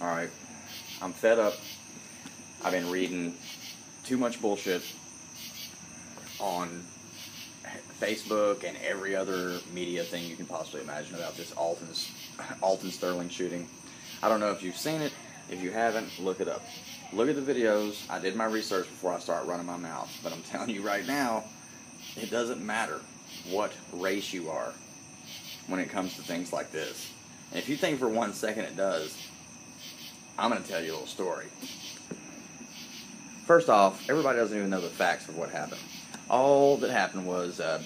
Alright, I'm fed up. I've been reading too much bullshit on Facebook and every other media thing you can possibly imagine about this Alton Sterling shooting. I don't know if you've seen it. If you haven't, look it up. Look at the videos. I did my research before I start running my mouth. But I'm telling you right now, it doesn't matter what race you are when it comes to things like this. And if you think for 1 second it does, I'm going to tell you a little story. First off, everybody doesn't even know the facts of what happened. All that happened was a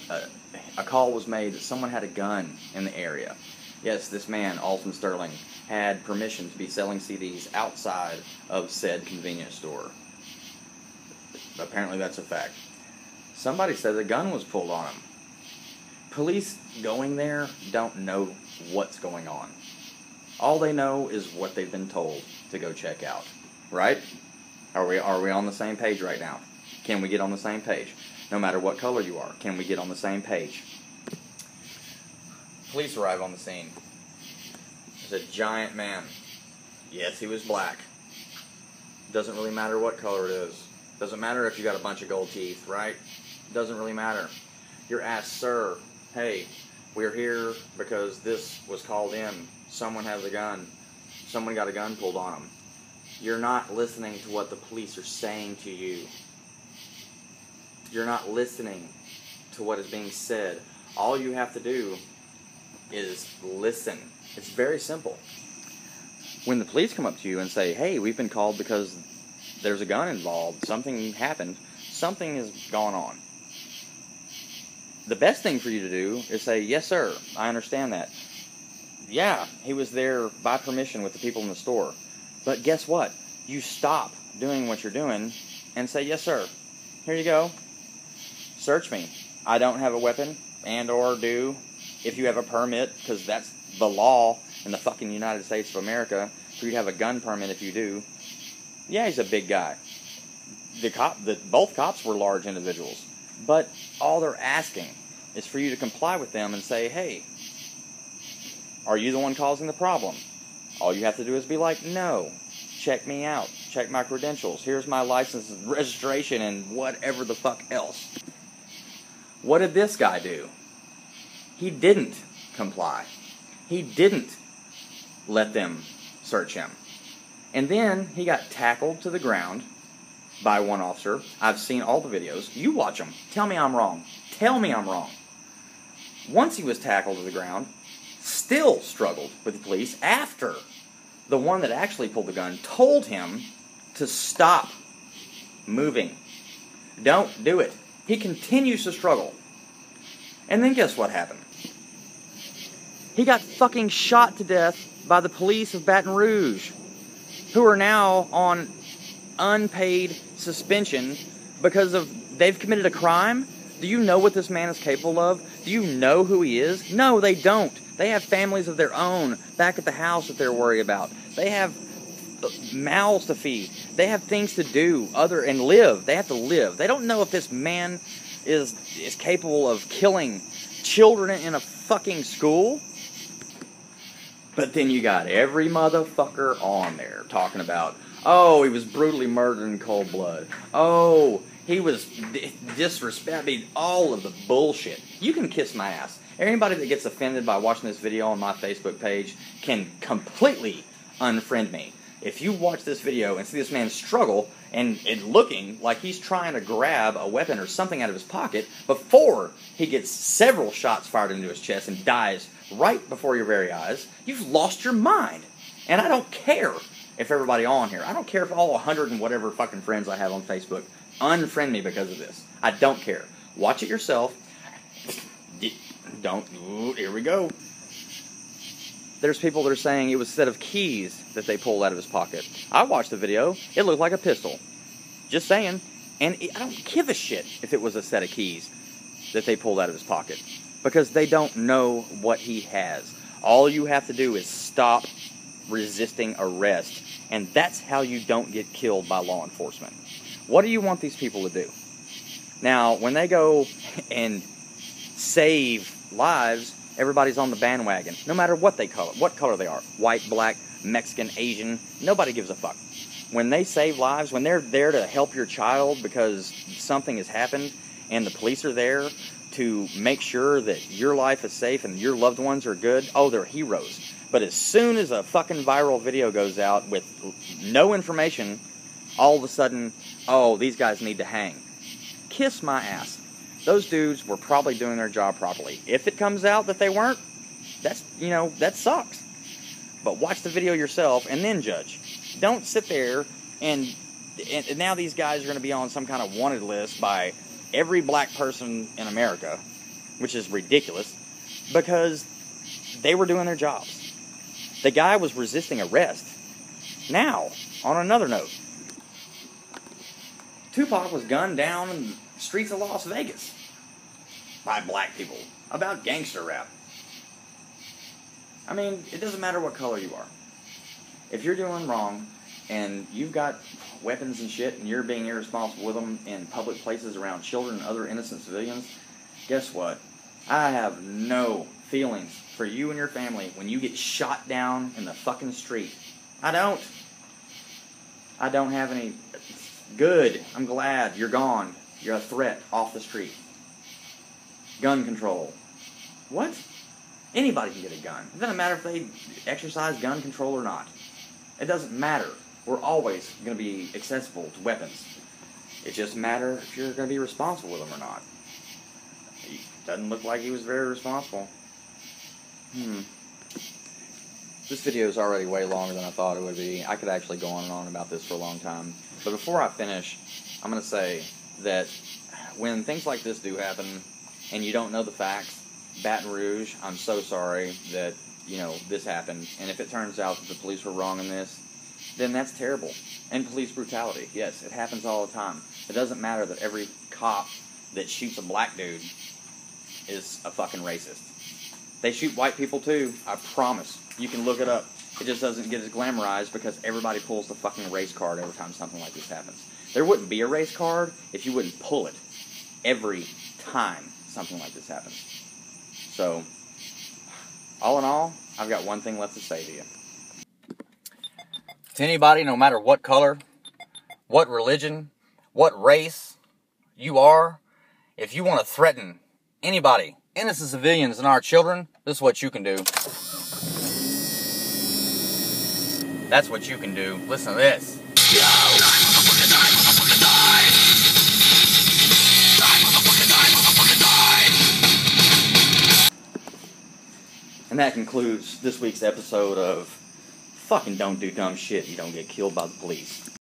call was made that someone had a gun in the area. Yes, this man, Alton Sterling, had permission to be selling CDs outside of said convenience store. Apparently that's a fact. Somebody said a gun was pulled on him. Police going there don't know what's going on. All they know is what they've been told to go check out. Right? Are we on the same page right now? Can we get on the same page? No matter what color you are, can we get on the same page? Police arrive on the scene. There's a giant man. Yes, he was black. Doesn't really matter what color it is. Doesn't matter if you got a bunch of gold teeth, right? Doesn't really matter. You're asked, sir, hey, we're here because this was called in. Someone has a gun. Someone got a gun pulled on them. You're not listening to what the police are saying to you. You're not listening to what is being said. All you have to do is listen. It's very simple. When the police come up to you and say, hey, we've been called because there's a gun involved, something happened, something has gone on. The best thing for you to do is say, yes, sir, I understand that. Yeah, he was there by permission with the people in the store. But guess what? You stop doing what you're doing and say, yes, sir, here you go. Search me. I don't have a weapon, and or do, if you have a permit, because that's the law in the fucking United States of America, for you to have a gun permit if you do. Yeah, he's a big guy. Both cops were large individuals. But all they're asking is for you to comply with them and say, hey, are you the one causing the problem? All you have to do is be like, no. Check me out. Check my credentials. Here's my license and registration and whatever the fuck else. What did this guy do? He didn't comply. He didn't let them search him. And then he got tackled to the ground by one officer. I've seen all the videos. You watch them. Tell me I'm wrong. Tell me I'm wrong. Once he was tackled to the ground, still struggled with the police after the one that actually pulled the gun told him to stop moving. Don't do it. He continues to struggle. And then guess what happened? He got fucking shot to death by the police of Baton Rouge, who are now on unpaid suspension because they've committed a crime. Do you know what this man is capable of? Do you know who he is? No, they don't. They have families of their own back at the house that they're worried about. They have mouths to feed. They have things to do and live. They have to live. They don't know if this man is capable of killing children in a fucking school. But then you got every motherfucker on there talking about, oh, he was brutally murdered in cold blood. Oh, he was disrespect. I mean, all of the bullshit. You can kiss my ass. Anybody that gets offended by watching this video on my Facebook page can completely unfriend me. If you watch this video and see this man struggle and looking like he's trying to grab a weapon or something out of his pocket before he gets several shots fired into his chest and dies right before your very eyes, you've lost your mind. And I don't care if everybody on here, I don't care if all 100 and whatever fucking friends I have on Facebook unfriend me because of this. I don't care. Watch it yourself. Don't. Ooh, here we go. There's people that are saying it was a set of keys that they pulled out of his pocket. I watched the video. It looked like a pistol. Just saying. And I don't give a shit if it was a set of keys that they pulled out of his pocket. Because they don't know what he has. All you have to do is stop resisting arrest. And that's how you don't get killed by law enforcement. What do you want these people to do? Now, when they go and save lives, everybody's on the bandwagon, no matter what color they are. White, black, Mexican, Asian, nobody gives a fuck. When they save lives, when they're there to help your child because something has happened, and the police are there to make sure that your life is safe and your loved ones are good, oh, they're heroes. But as soon as a fucking viral video goes out with no information, all of a sudden, oh, these guys need to hang. Kiss my ass. Those dudes were probably doing their job properly. If it comes out that they weren't, that sucks. But watch the video yourself and then judge. Don't sit there and now these guys are going to be on some kind of wanted list by every black person in America, which is ridiculous, because they were doing their jobs. The guy was resisting arrest. Now, on another note, Tupac was gunned down in the streets of Las Vegas by black people about gangster rap. I mean, it doesn't matter what color you are. If you're doing wrong and you've got weapons and shit and you're being irresponsible with them in public places around children and other innocent civilians, guess what? I have no feelings for you and your family when you get shot down in the fucking street. I don't have any. Good. I'm glad you're gone. You're a threat off the street. Gun control. What? Anybody can get a gun. It doesn't matter if they exercise gun control or not. It doesn't matter. We're always going to be accessible to weapons. It just matters if you're going to be responsible with them or not. He doesn't look like he was very responsible. This video is already way longer than I thought it would be. I could actually go on and on about this for a long time. But before I finish, I'm going to say that when things like this do happen and you don't know the facts, Baton Rouge, I'm so sorry that, this happened. And if it turns out that the police were wrong in this, then that's terrible. And police brutality, yes, it happens all the time. It doesn't matter that every cop that shoots a black dude is a fucking racist. They shoot white people too, I promise. You can look it up. It just doesn't get as glamorized because everybody pulls the fucking race card every time something like this happens. There wouldn't be a race card if you wouldn't pull it every time something like this happens. So, all in all, I've got one thing left to say to you. To anybody, no matter what color, what religion, what race you are, if you want to threaten anybody, innocent civilians and our children, this is what you can do. That's what you can do. Listen to this. And that concludes this week's episode of Fucking Don't Do Dumb Shit. You don't get killed by the police.